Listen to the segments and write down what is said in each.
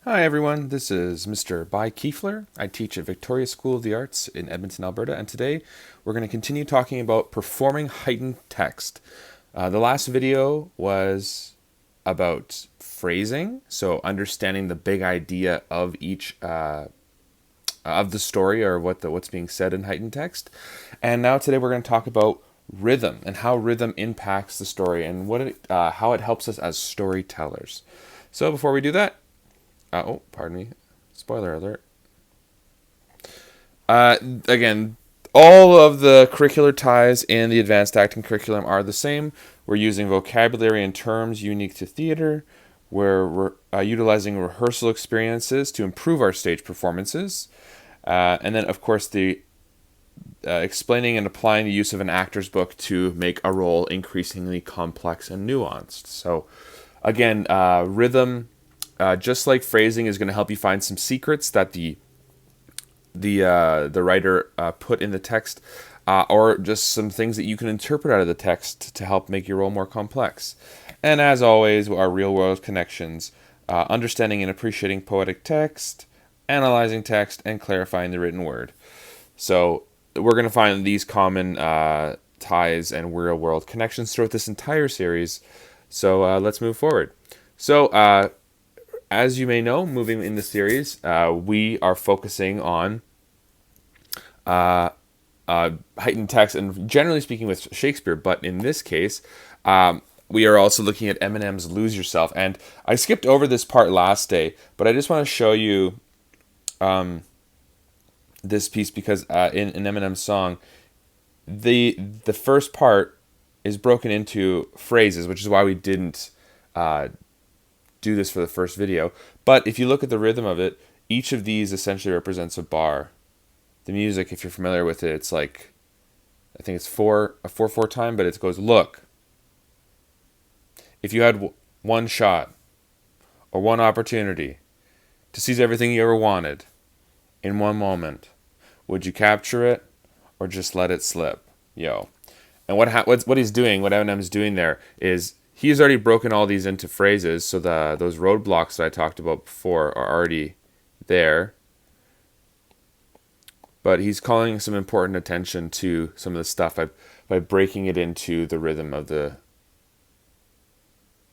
Hi everyone, this is Mr. Bai Kiefler. I teach at Victoria School of the Arts in Edmonton, Alberta, and today we're going to continue talking about performing heightened text. The last video was about phrasing, so understanding the big idea of each of the story or what's being said in heightened text. And now today we're going to talk about rhythm and how rhythm impacts the story and how it helps us as storytellers. So before we do that, pardon me. Spoiler alert. Again, all of the curricular ties in the advanced acting curriculum are the same. We're using vocabulary and terms unique to theater. We're utilizing rehearsal experiences to improve our stage performances. And then, of course, the explaining and applying the use of an actor's book to make a role increasingly complex and nuanced. So, again, rhythm, just like phrasing, is going to help you find some secrets that the writer put in the text, or just some things that you can interpret out of the text to help make your role more complex. And as always, our real-world connections, understanding and appreciating poetic text, analyzing text, and clarifying the written word. So we're going to find these common ties and real-world connections throughout this entire series. So let's move forward. So as you may know, moving in the series, we are focusing on heightened text and generally speaking with Shakespeare. But in this case, we are also looking at Eminem's Lose Yourself. And I skipped over this part last day, but I just want to show you this piece because in Eminem's song, the first part is broken into phrases, which is why we didn't do this for the first video. But if you look at the rhythm of it, each of these essentially represents a bar. The music, if you're familiar with it, it's like, I think it's a 4/4 time, but it goes, look, if you had one shot or one opportunity to seize everything you ever wanted in one moment, would you capture it or just let it slip? Yo. And what he's doing, what Eminem's doing there is he's already broken all these into phrases, so those roadblocks that I talked about before are already there. But he's calling some important attention to some of the stuff by breaking it into the rhythm of the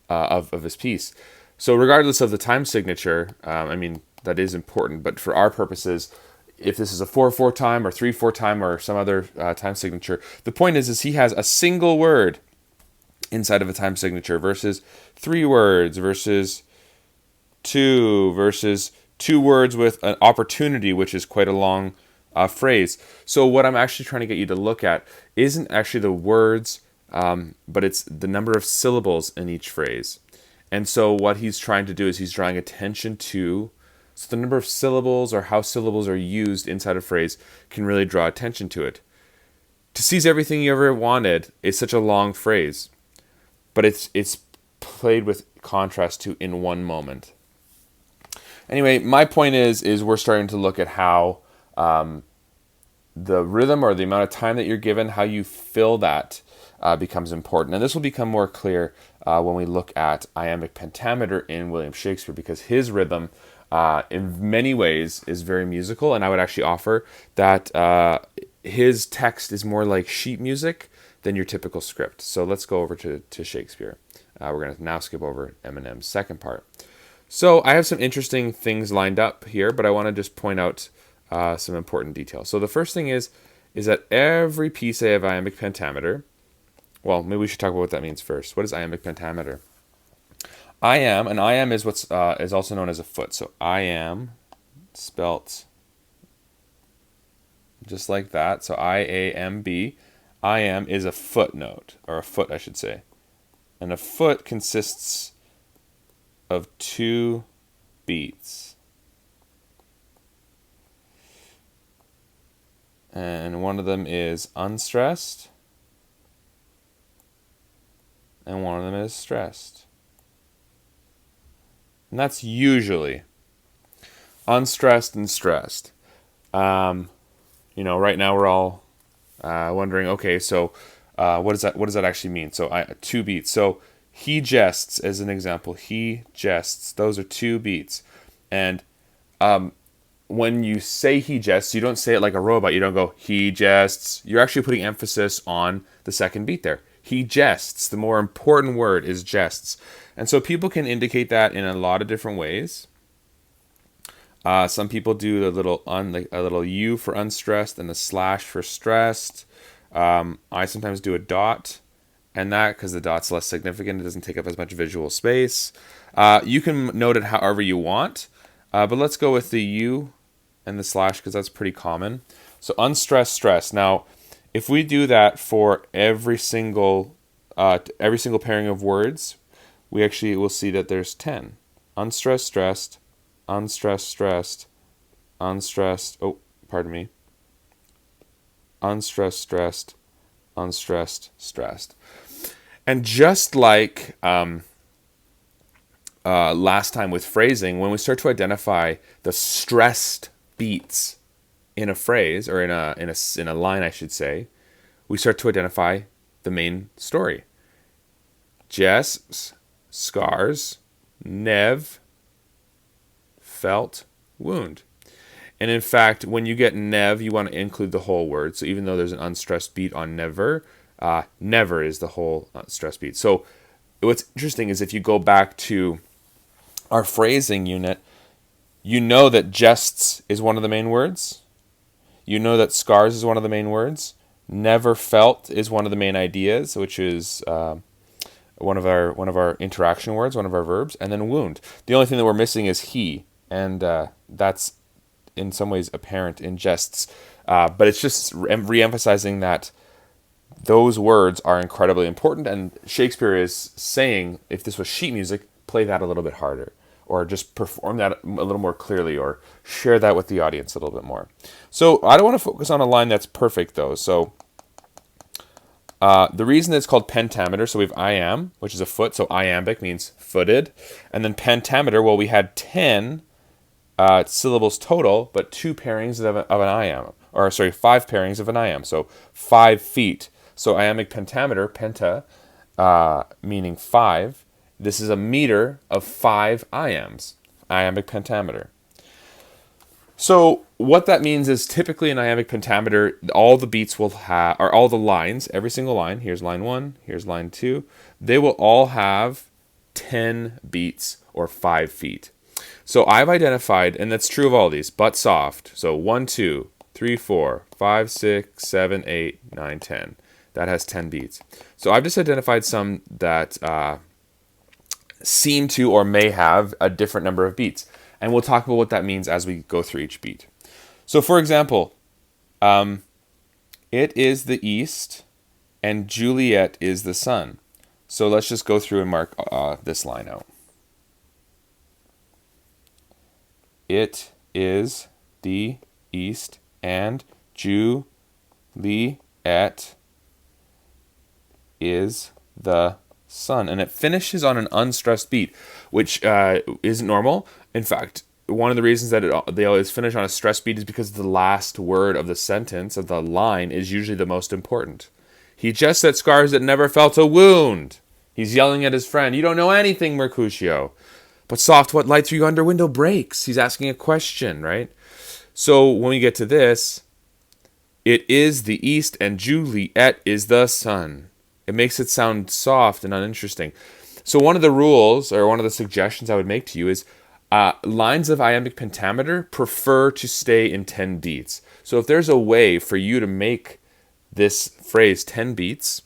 of his piece. So regardless of the time signature, I mean, that is important. But for our purposes, if this is a 4/4 time or 3/4 time or some other time signature, the point is he has a single word inside of a time signature versus 3 words versus 2 versus 2 words with an opportunity, which is quite a long phrase. So what I'm actually trying to get you to look at isn't actually the words, but it's the number of syllables in each phrase. And so what he's trying to do is he's drawing attention to, so the number of syllables or how syllables are used inside a phrase can really draw attention to it. To seize everything you ever wanted is such a long phrase, but it's played with contrast to in one moment. Anyway, my point is we're starting to look at how the rhythm or the amount of time that you're given, how you fill that becomes important. And this will become more clear when we look at iambic pentameter in William Shakespeare, because his rhythm in many ways is very musical, and I would actually offer that his text is more like sheet music than your typical script. So let's go over to Shakespeare. We're going to now skip over Eminem's second part. So I have some interesting things lined up here, but I want to just point out some important details. So the first thing is that every piece of iambic pentameter, well, maybe we should talk about what that means first. What is iambic pentameter? An iamb is what's is also known as a foot. So iamb, spelt just like that. So I-A-M-B. Iamb is a footnote, or a foot, I should say. And a foot consists of 2 beats. And one of them is unstressed, and one of them is stressed. And that's usually unstressed and stressed. Right now we're all wondering, okay, so what does that actually mean? So 2 beats. So he jests, as an example. He jests. Those are 2 beats. And when you say he jests, you don't say it like a robot. You don't go, he jests. You're actually putting emphasis on the second beat there. He jests. The more important word is jests. And so people can indicate that in a lot of different ways. Some people do a little U for unstressed and a slash for stressed. I sometimes do a dot and that because the dot's less significant. It doesn't take up as much visual space. You can note it however you want, but let's go with the U and the slash because that's pretty common. So unstressed, stress. Now, if we do that for every single pairing of words, we actually will see that there's 10. Unstressed, stressed, unstressed, stressed, unstressed. Oh, pardon me. Unstressed, stressed, unstressed, stressed. And just like last time with phrasing, when we start to identify the stressed beats in a phrase or in a line, I should say, we start to identify the main story. Jests, scars, nev, felt, wound. And in fact, when you get nev, you want to include the whole word. So even though there's an unstressed beat on never, never is the whole stress beat. So what's interesting is if you go back to our phrasing unit, you know that jests is one of the main words. You know that scars is one of the main words. Never felt is one of the main ideas, which is one of our interaction words, one of our verbs, and then wound. The only thing that we're missing is he, and that's in some ways apparent in jests, but it's just re-emphasizing that those words are incredibly important, and Shakespeare is saying, if this was sheet music, play that a little bit harder, or just perform that a little more clearly, or share that with the audience a little bit more. So I don't want to focus on a line that's perfect, though. So the reason it's called pentameter, so we have iamb, which is a foot, so iambic means footed, and then pentameter, well, we had 10 syllables total, but 2 pairings of an iamb, or sorry, 5 pairings of an iamb, so 5 feet. So iambic pentameter, penta, meaning 5. This is a meter of 5 iambs, iambic pentameter. So what that means is typically in iambic pentameter, all the beats will have, or all the lines, every single line, here's line 1, here's line 2, they will all have 10 beats or 5 feet. So I've identified, and that's true of all these, but soft. So 1, 2, 3, 4, 5, 6, 7, 8, 9, 10. That has 10 beats. So I've just identified some that seem to or may have a different number of beats. And we'll talk about what that means as we go through each beat. So for example, it is the east and Juliet is the sun. So let's just go through and mark this line out. It is the east and Juliet is the sun. And it finishes on an unstressed beat, which isn't normal. In fact, one of the reasons that they always finish on a stressed beat is because the last word of the sentence, of the line, is usually the most important. He just said scars that never felt a wound. He's yelling at his friend, you don't know anything, Mercutio. But soft, what light through yonder window breaks? He's asking a question, right? So when we get to this, it is the east and Juliet is the sun. It makes it sound soft and uninteresting. So one of the rules, or one of the suggestions I would make to you is lines of iambic pentameter prefer to stay in 10 beats. So if there's a way for you to make this phrase 10 beats,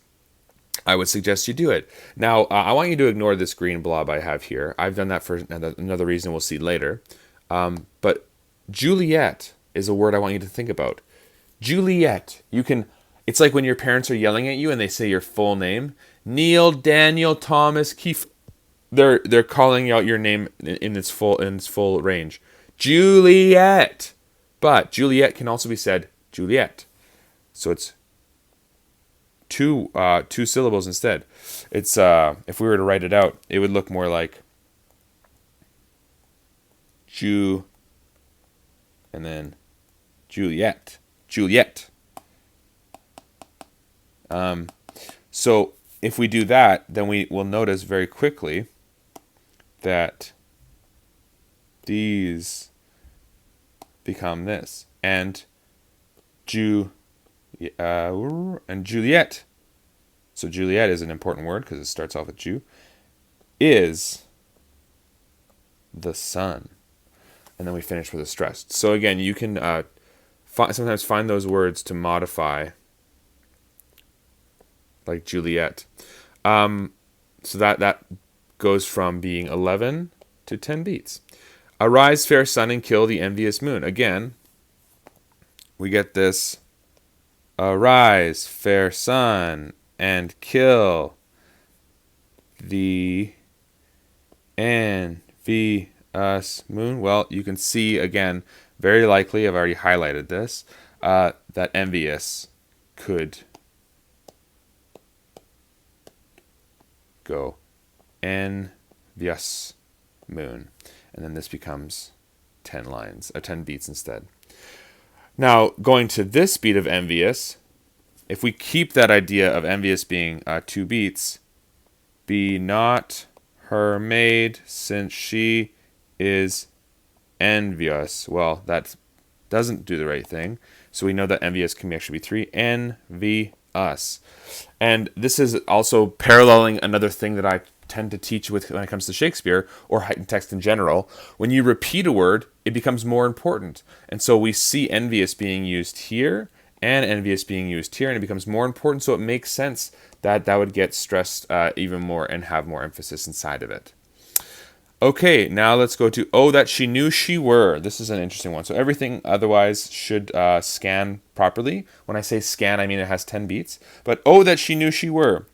I would suggest you do it. Now, I want you to ignore this green blob I have here. I've done that for another reason we'll see later. But Juliet is a word I want you to think about. Juliet. It's like when your parents are yelling at you and they say your full name. Neil, Daniel, Thomas, Keith. They're calling out your name in its full range. Juliet. But Juliet can also be said Juliet. So it's two syllables instead. It's if we were to write it out, it would look more like Ju and then Juliet. Juliet. So if we do that, then we will notice very quickly that these become this. And Juliet. So Juliet is an important word because it starts off with Jew. Is the sun. And then we finish with a stressed. So again, you can sometimes find those words to modify, like Juliet. So that goes from being 11 to 10 beats. Arise, fair sun, and kill the envious moon. Again, we get this. Arise, fair sun, and kill the envious moon. Well, you can see, again, very likely, I've already highlighted this, that envious could go envious moon. And then this becomes 10 lines, 10 beats instead. Now, going to this beat of envious, if we keep that idea of envious being 2 beats, be not her maid, since she is envious. Well, that doesn't do the right thing. So we know that envious can actually be 3. Envy us. And this is also paralleling another thing that I tend to teach with when it comes to Shakespeare or heightened text in general. When you repeat a word, it becomes more important. And so we see envious being used here and envious being used here, and it becomes more important. So it makes sense that that would get stressed even more and have more emphasis inside of it. Okay, now let's go to, oh, that she knew she were. This is an interesting one. So everything otherwise should scan properly. When I say scan, I mean it has 10 beats. But oh, that she knew she were.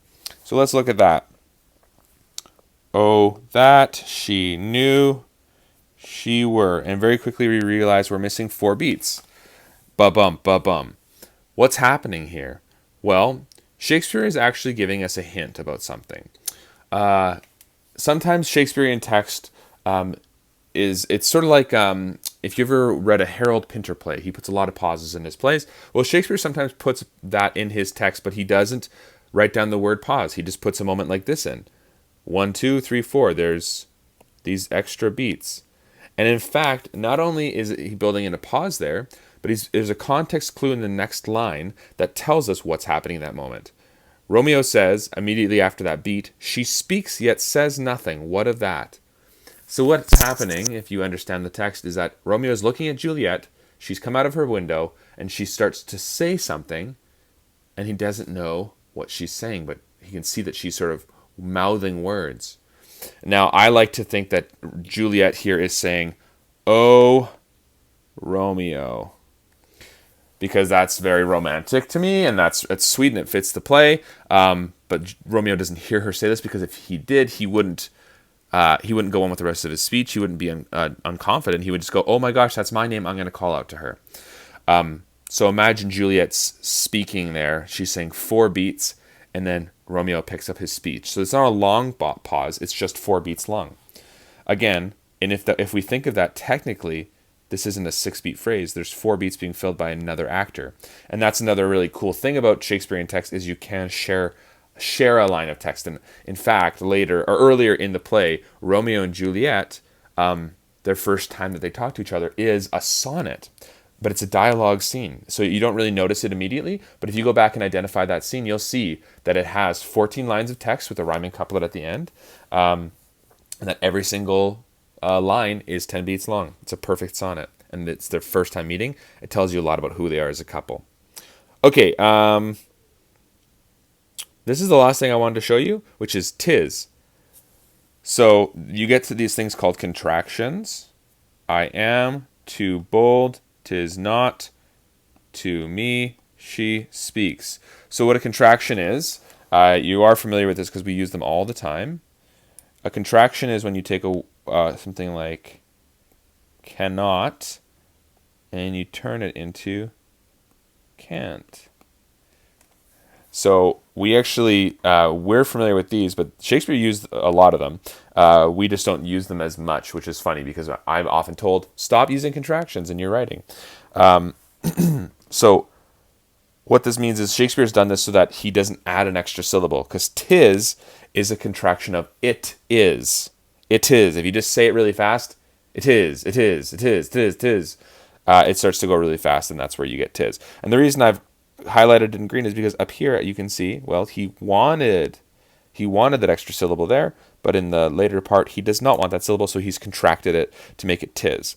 So let's look at that. Oh, that she knew she were. And very quickly we realize we're missing 4 beats. Ba-bum, ba-bum. What's happening here? Well, Shakespeare is actually giving us a hint about something. Sometimes Shakespearean text it's sort of like if you ever read a Harold Pinter play, he puts a lot of pauses in his plays. Well, Shakespeare sometimes puts that in his text, but he doesn't write down the word pause. He just puts a moment like this in. 1, 2, 3, 4. There's these extra beats. And in fact, not only is he building in a pause there, but there's a context clue in the next line that tells us what's happening in that moment. Romeo says, immediately after that beat, she speaks yet says nothing. What of that? So what's happening, if you understand the text, is that Romeo is looking at Juliet. She's come out of her window, and she starts to say something, and he doesn't know what she's saying, but he can see that she's sort of mouthing words. Now, I like to think that Juliet here is saying, "Oh, Romeo," because that's very romantic to me, and it's sweet and it fits the play. But Romeo doesn't hear her say this, because if he did, he wouldn't go on with the rest of his speech. He wouldn't be unconfident. He would just go, "Oh my gosh, that's my name. I'm going to call out to her." So imagine Juliet's speaking there. She's saying 4 beats, and then Romeo picks up his speech. So it's not a long pause. It's just 4 beats long. Again, and if we think of that technically, this isn't a 6-beat phrase. There's 4 beats being filled by another actor. And that's another really cool thing about Shakespearean text, is you can share a line of text. And in fact, earlier in the play, Romeo and Juliet, their first time that they talk to each other is a sonnet. But it's a dialogue scene. So you don't really notice it immediately. But if you go back and identify that scene, you'll see that it has 14 lines of text with a rhyming couplet at the end. And that every single line is 10 beats long. It's a perfect sonnet. And it's their first time meeting. It tells you a lot about who they are as a couple. Okay, this is the last thing I wanted to show you, which is tis. So you get to these things called contractions. I am too bold, 'tis not to me she speaks. So what a contraction is, you are familiar with this because we use them all the time. A contraction is when you take something like cannot and you turn it into can't. So we actually, we're familiar with these, but Shakespeare used a lot of them. We just don't use them as much, which is funny because I'm often told, stop using contractions in your writing. So what this means is Shakespeare's done this so that he doesn't add an extra syllable, because tis is a contraction of it is. It is. If you just say it really fast, it is, it is, it is, it is, it is, it starts to go really fast, and that's where you get tis. And the reason I've highlighted in green is because up here you can see, well, he wanted that extra syllable there, but in the later part he does not want that syllable, so he's contracted it to make it tis.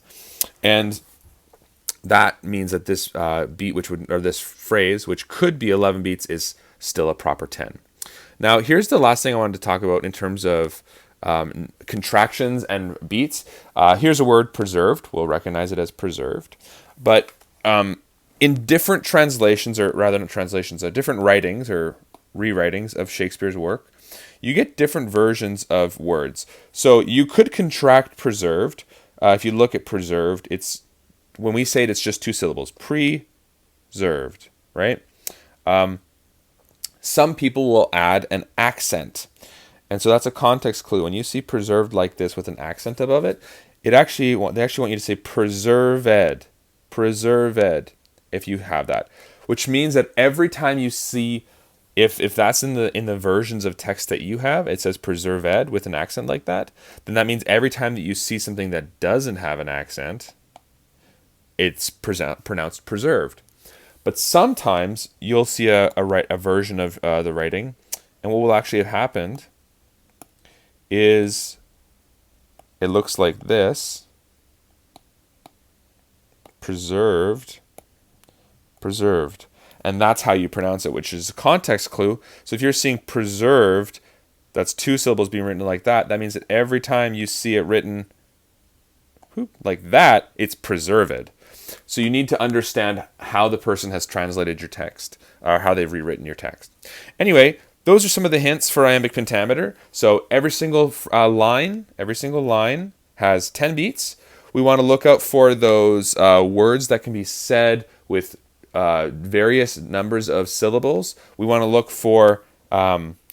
And that means that this beat, or this phrase, which could be 11 beats, is still a proper 10. Now, here's the last thing I wanted to talk about in terms of contractions and beats. Here's a word, preserved. We'll recognize it as preserved. But in different translations, or rather not translations, different writings or rewritings of Shakespeare's work, you get different versions of words. So you could contract preserved. If you look at preserved, when we say it, it's just two syllables. Preserved, right? Some people will add an accent. And so that's a context clue. When you see preserved like this with an accent above it, they actually want you to say preserved. Preserved, if you have that. Which means that every time you see, if that's in the versions of text that you have, it says preserved with an accent like that, then that means every time that you see something that doesn't have an accent, it's pronounced preserved. But sometimes you'll see a version of the writing, and what will actually have happened is it looks like this: preserved, and that's how you pronounce it, which is a context clue. So if you're seeing preserved, that's two syllables being written like that. That means that every time you see it written like that, it's preserved. So you need to understand how the person has translated your text, or how they've rewritten your text. Anyway, those are some of the hints for iambic pentameter. So every single line has 10 beats. We want to look out for those words that can be said with various numbers of syllables. We want to look for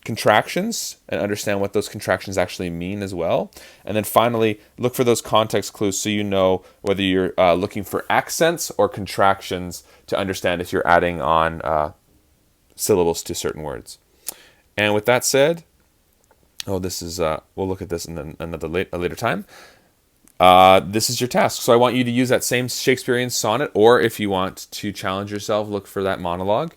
contractions and understand what those contractions actually mean as well. And then finally, look for those context clues so you know whether you're looking for accents or contractions to understand if you're adding on syllables to certain words. And with that said, we'll look at this in a later time. This is your task. So I want you to use that same Shakespearean sonnet, or if you want to challenge yourself, look for that monologue.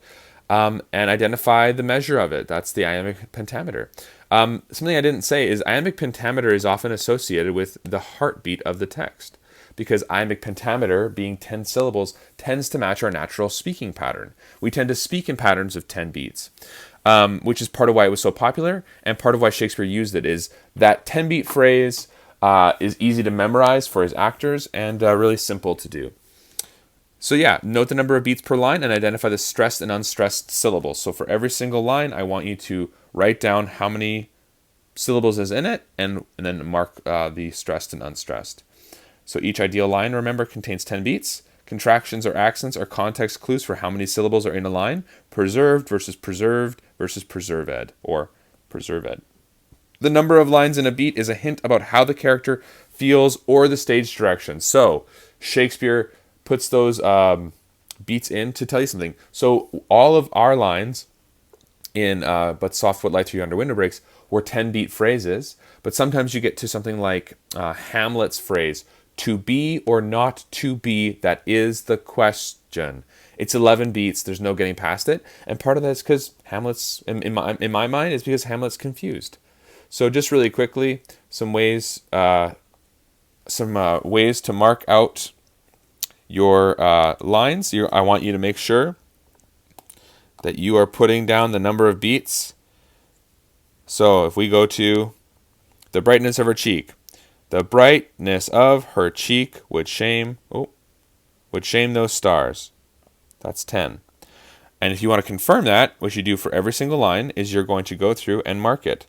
And identify the measure of it. That's the iambic pentameter. Something I didn't say is iambic pentameter is often associated with the heartbeat of the text, because iambic pentameter, being 10 syllables, tends to match our natural speaking pattern. We tend to speak in patterns of 10 beats, which is part of why it was so popular, and part of why Shakespeare used it. Is that 10-beat phrase is easy to memorize for his actors and really simple to do. So yeah, note the number of beats per line and identify the stressed and unstressed syllables. So for every single line, I want you to write down how many syllables is in it, and then mark the stressed and unstressed. So each ideal line, remember, contains 10 beats. Contractions or accents are context clues for how many syllables are in a line. Preserved versus preserved versus preserved, or preserved. The number of lines in a beat is a hint about how the character feels or the stage direction. So Shakespeare puts those beats in to tell you something. So all of our lines in But Soft Foot Light Through Yonder Window Breaks were 10-beat phrases, but sometimes you get to something like Hamlet's phrase, to be or not to be, that is the question. It's 11 beats, there's no getting past it, and part of that is because Hamlet's, in my mind, is because Hamlet's confused. So just really quickly, some ways to mark out your lines. I want you to make sure that you are putting down the number of beats. So if we go to the brightness of her cheek, the brightness of her cheek would shame those stars. That's 10. And if you want to confirm that, what you do for every single line is you're going to go through and mark it.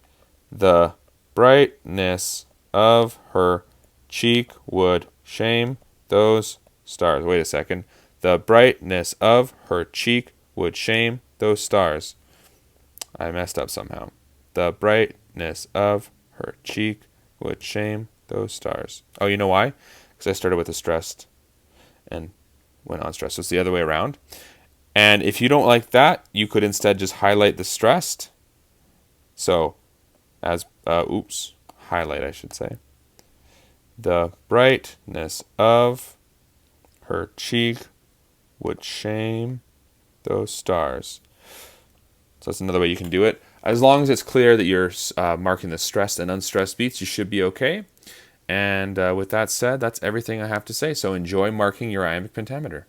The brightness of her cheek would shame those stars. Wait a second. The brightness of her cheek would shame those stars. I messed up somehow. The brightness of her cheek would shame those stars. Oh, you know why? Because I started with a stressed and went unstressed. So it's the other way around. And if you don't like that, you could instead just highlight the stressed. So, highlight, I should say. The brightness of her cheek would shame those stars. So that's another way you can do it. As long as it's clear that you're marking the stressed and unstressed beats, you should be okay. And with that said, that's everything I have to say. So enjoy marking your iambic pentameter.